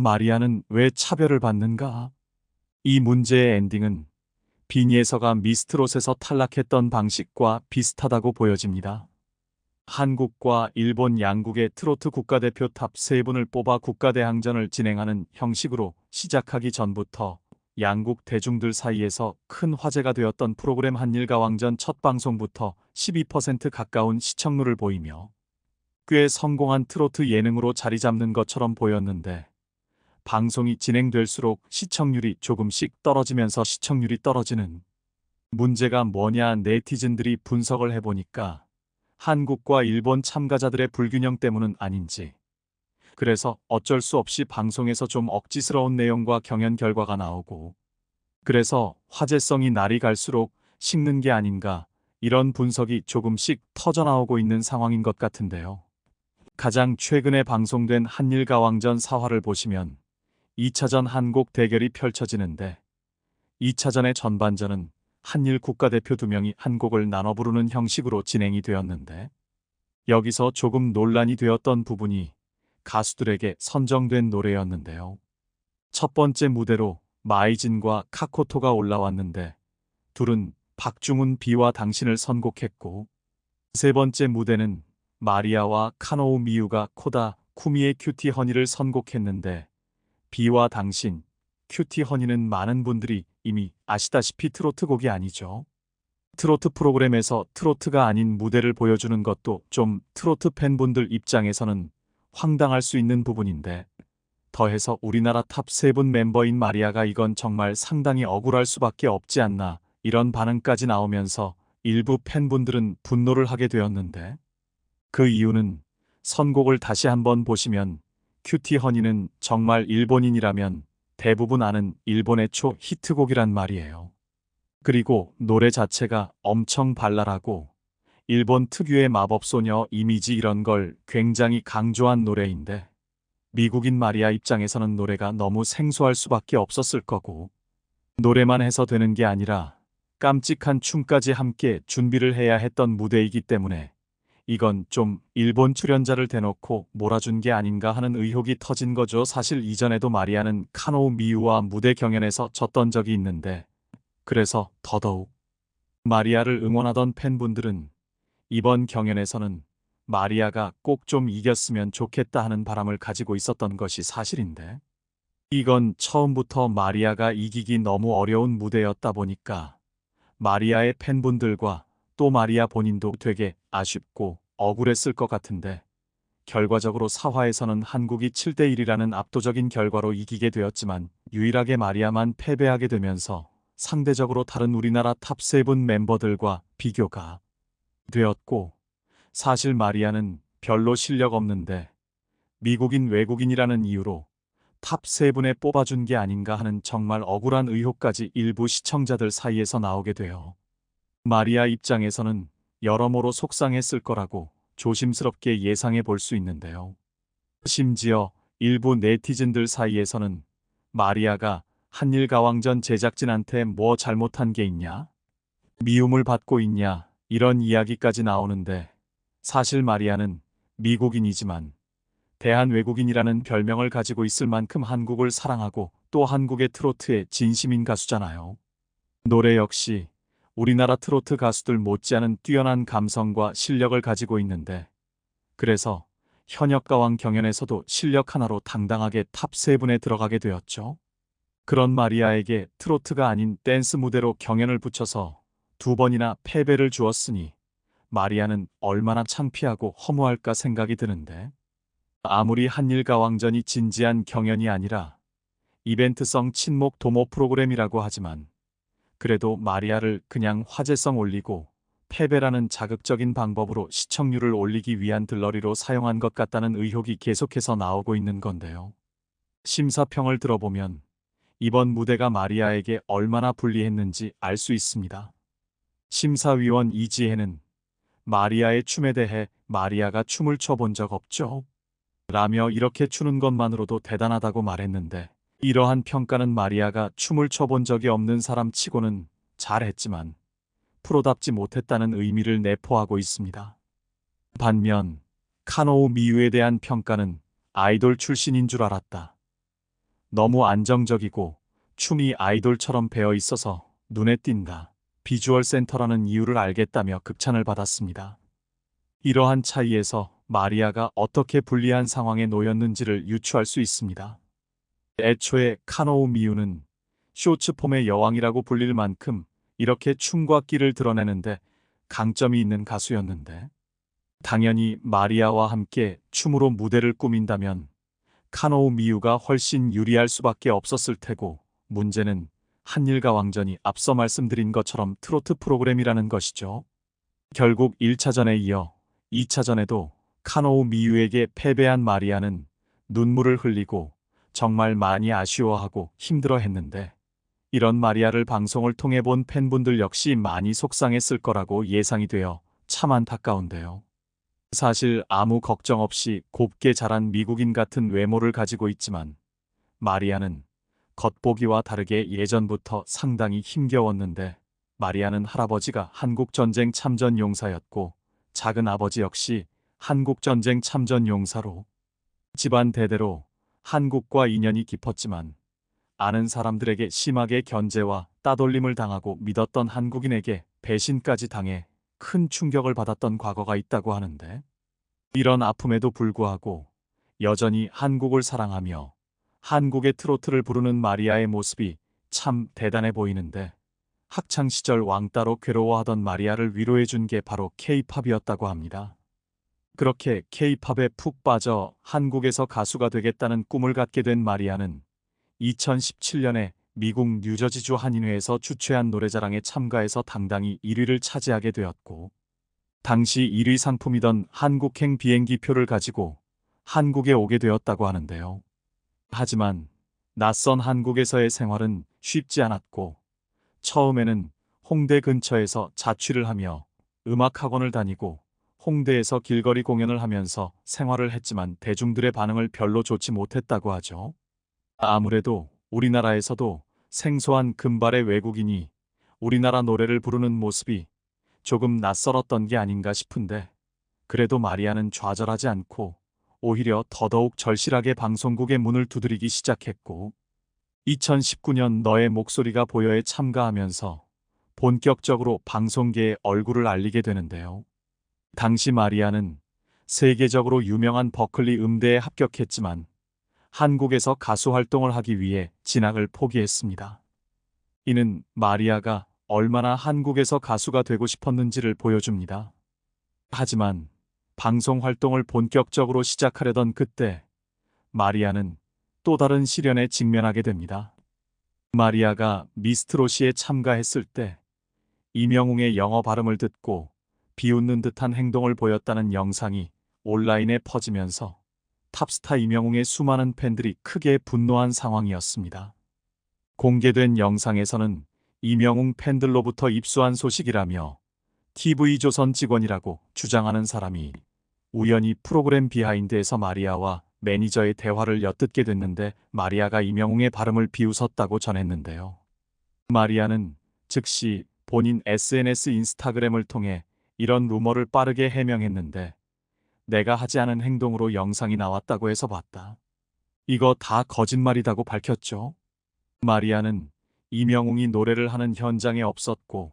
마리아는 왜 차별을 받는가? 이 문제의 엔딩은 비니에서가 미스트롯에서 탈락했던 방식과 비슷하다고 보여집니다. 한국과 일본 양국의 트로트 국가대표 탑 3분을 뽑아 국가대항전을 진행하는 형식으로 시작하기 전부터 양국 대중들 사이에서 큰 화제가 되었던 프로그램 한일가왕전 첫 방송부터 12% 가까운 시청률을 보이며 꽤 성공한 트로트 예능으로 자리 잡는 것처럼 보였는데 방송이 진행될수록 시청률이 조금씩 떨어지면서 시청률이 떨어지는 문제가 뭐냐 네티즌들이 분석을 해보니까 한국과 일본 참가자들의 불균형 때문은 아닌지 그래서 어쩔 수 없이 방송에서 좀 억지스러운 내용과 경연 결과가 나오고 그래서 화제성이 날이 갈수록 식는 게 아닌가 이런 분석이 조금씩 터져나오고 있는 상황인 것 같은데요. 가장 최근에 방송된 한일가왕전 사화를 보시면 2차전 한국 대결이 펼쳐지는데 2차전의 전반전은 한일 국가대표 2명이 한 곡을 나눠 부르는 형식으로 진행이 되었는데 여기서 조금 논란이 되었던 부분이 가수들에게 선정된 노래였는데요. 첫 번째 무대로 마이진과 카코토가 올라왔는데 둘은 박중훈 비와 당신을 선곡했고 세 번째 무대는 마리아와 카노우 미유가 코다 쿠미의 큐티 허니를 선곡했는데 비와 당신, 큐티 허니는 많은 분들이 이미 아시다시피 트로트 곡이 아니죠. 트로트 프로그램에서 트로트가 아닌 무대를 보여주는 것도 좀 트로트 팬분들 입장에서는 황당할 수 있는 부분인데 더해서 우리나라 탑 3분 멤버인 마리아가 이건 정말 상당히 억울할 수밖에 없지 않나 이런 반응까지 나오면서 일부 팬분들은 분노를 하게 되었는데 그 이유는 선곡을 다시 한번 보시면 큐티 허니는 정말 일본인이라면 대부분 아는 일본의 초 히트곡이란 말이에요. 그리고 노래 자체가 엄청 발랄하고 일본 특유의 마법소녀 이미지 이런 걸 굉장히 강조한 노래인데 미국인 마리아 입장에서는 노래가 너무 생소할 수밖에 없었을 거고 노래만 해서 되는 게 아니라 깜찍한 춤까지 함께 준비를 해야 했던 무대이기 때문에 이건 좀 일본 출연자를 대놓고 몰아준 게 아닌가 하는 의혹이 터진 거죠. 사실 이전에도 마리아는 카노우 미유와 무대 경연에서 졌던 적이 있는데 그래서 더더욱 마리아를 응원하던 팬분들은 이번 경연에서는 마리아가 꼭 좀 이겼으면 좋겠다 하는 바람을 가지고 있었던 것이 사실인데 이건 처음부터 마리아가 이기기 너무 어려운 무대였다 보니까 마리아의 팬분들과 또 마리아 본인도 되게 아쉽고 억울했을 것 같은데 결과적으로 사화에서는 한국이 7대1이라는 압도적인 결과로 이기게 되었지만 유일하게 마리아만 패배하게 되면서 상대적으로 다른 우리나라 탑 3분 멤버들과 비교가 되었고 사실 마리아는 별로 실력 없는데 미국인 외국인이라는 이유로 탑 3분에 뽑아준 게 아닌가 하는 정말 억울한 의혹까지 일부 시청자들 사이에서 나오게 되어 마리아 입장에서는 여러모로 속상했을 거라고 조심스럽게 예상해 볼 수 있는데요. 심지어 일부 네티즌들 사이에서는 마리아가 한일가왕전 제작진한테 뭐 잘못한 게 있냐? 미움을 받고 있냐? 이런 이야기까지 나오는데 사실 마리아는 미국인이지만 대한외국인이라는 별명을 가지고 있을 만큼 한국을 사랑하고 또 한국의 트로트의 진심인 가수잖아요. 노래 역시 우리나라 트로트 가수들 못지않은 뛰어난 감성과 실력을 가지고 있는데 그래서 현역가왕 경연에서도 실력 하나로 당당하게 탑 3분에 들어가게 되었죠. 그런 마리아에게 트로트가 아닌 댄스 무대로 경연을 붙여서 2번이나 패배를 주었으니 마리아는 얼마나 창피하고 허무할까 생각이 드는데 아무리 한일가왕전이 진지한 경연이 아니라 이벤트성 친목 도모 프로그램이라고 하지만 그래도 마리아를 그냥 화제성 올리고 패배라는 자극적인 방법으로 시청률을 올리기 위한 들러리로 사용한 것 같다는 의혹이 계속해서 나오고 있는 건데요. 심사평을 들어보면 이번 무대가 마리아에게 얼마나 불리했는지 알 수 있습니다. 심사위원 이지혜는 마리아의 춤에 대해 마리아가 춤을 춰본 적 없죠? 라며 이렇게 추는 것만으로도 대단하다고 말했는데 이러한 평가는 마리아가 춤을 춰본 적이 없는 사람 치고는 잘했지만 프로답지 못했다는 의미를 내포하고 있습니다. 반면 카노우 미유에 대한 평가는 아이돌 출신인 줄 알았다. 너무 안정적이고 춤이 아이돌처럼 배어 있어서 눈에 띈다. 비주얼 센터라는 이유를 알겠다며 극찬을 받았습니다. 이러한 차이에서 마리아가 어떻게 불리한 상황에 놓였는지를 유추할 수 있습니다. 애초에 카노우 미유는 쇼츠폼의 여왕이라고 불릴 만큼 이렇게 춤과 끼를 드러내는데 강점이 있는 가수였는데, 당연히 마리아와 함께 춤으로 무대를 꾸민다면 카노우 미유가 훨씬 유리할 수밖에 없었을 테고, 문제는 한일과 왕전이 앞서 말씀드린 것처럼 트로트 프로그램이라는 것이죠. 결국 1차전에 이어 2차전에도 카노우 미유에게 패배한 마리아는 눈물을 흘리고 정말 많이 아쉬워하고 힘들어했는데, 이런 마리아를 방송을 통해 본 팬분들 역시 많이 속상했을 거라고 예상이 되어 참 안타까운데요. 사실 아무 걱정 없이 곱게 자란 미국인 같은 외모를 가지고 있지만, 마리아는 겉보기와 다르게 예전부터 상당히 힘겨웠는데, 마리아는 할아버지가 한국전쟁 참전 용사였고 작은 아버지 역시 한국전쟁 참전 용사로 집안 대대로 한국과 인연이 깊었지만, 아는 사람들에게 심하게 견제와 따돌림을 당하고 믿었던 한국인에게 배신까지 당해 큰 충격을 받았던 과거가 있다고 하는데, 이런 아픔에도 불구하고 여전히 한국을 사랑하며 한국의 트로트를 부르는 마리아의 모습이 참 대단해 보이는데, 학창시절 왕따로 괴로워하던 마리아를 위로해준 게 바로 K-팝이었다고 합니다. 그렇게 K-팝에 푹 빠져 한국에서 가수가 되겠다는 꿈을 갖게 된 마리아는 2017년에 미국 뉴저지주 한인회에서 주최한 노래자랑에 참가해서 당당히 1위를 차지하게 되었고, 당시 1위 상품이던 한국행 비행기표를 가지고 한국에 오게 되었다고 하는데요. 하지만 낯선 한국에서의 생활은 쉽지 않았고, 처음에는 홍대 근처에서 자취를 하며 음악학원을 다니고 홍대에서 길거리 공연을 하면서 생활을 했지만 대중들의 반응을 별로 좋지 못했다고 하죠. 아무래도 우리나라에서도 생소한 금발의 외국인이 우리나라 노래를 부르는 모습이 조금 낯설었던 게 아닌가 싶은데, 그래도 마리아는 좌절하지 않고 오히려 더더욱 절실하게 방송국의 문을 두드리기 시작했고, 2019년 너의 목소리가 보여에 참가하면서 본격적으로 방송계에 얼굴을 알리게 되는데요. 당시 마리아는 세계적으로 유명한 버클리 음대에 합격했지만 한국에서 가수 활동을 하기 위해 진학을 포기했습니다. 이는 마리아가 얼마나 한국에서 가수가 되고 싶었는지를 보여줍니다. 하지만 방송 활동을 본격적으로 시작하려던 그때 마리아는 또 다른 시련에 직면하게 됩니다. 마리아가 미스트롯시에 참가했을 때 이명웅의 영어 발음을 듣고 비웃는 듯한 행동을 보였다는 영상이 온라인에 퍼지면서 탑스타 이명웅의 수많은 팬들이 크게 분노한 상황이었습니다. 공개된 영상에서는 이명웅 팬들로부터 입수한 소식이라며 TV조선 직원이라고 주장하는 사람이 우연히 프로그램 비하인드에서 마리아와 매니저의 대화를 엿듣게 됐는데, 마리아가 이명웅의 발음을 비웃었다고 전했는데요. 마리아는 즉시 본인 SNS 인스타그램을 통해 이런 루머를 빠르게 해명했는데, 내가 하지 않은 행동으로 영상이 나왔다고 해서 봤다. 이거 다 거짓말이라고 밝혔죠. 마리아는 이명웅이 노래를 하는 현장에 없었고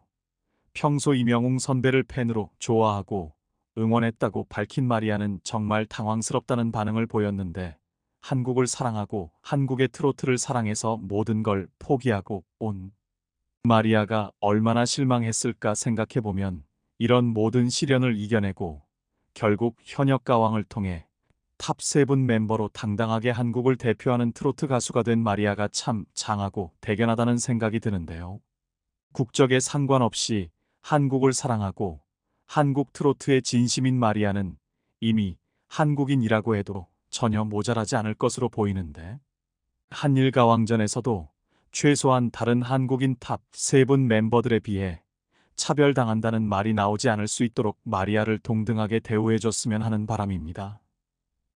평소 이명웅 선배를 팬으로 좋아하고 응원했다고 밝힌 마리아는 정말 당황스럽다는 반응을 보였는데, 한국을 사랑하고 한국의 트로트를 사랑해서 모든 걸 포기하고 온 마리아가 얼마나 실망했을까 생각해보면, 이런 모든 시련을 이겨내고 결국 현역 가왕을 통해 탑 7 멤버로 당당하게 한국을 대표하는 트로트 가수가 된 마리아가 참 장하고 대견하다는 생각이 드는데요. 국적에 상관없이 한국을 사랑하고 한국 트로트의 진심인 마리아는 이미 한국인이라고 해도 전혀 모자라지 않을 것으로 보이는데, 한일 가왕전에서도 최소한 다른 한국인 탑 7 멤버들에 비해 차별당한다는 말이 나오지 않을 수 있도록 마리아를 동등하게 대우해줬으면 하는 바람입니다.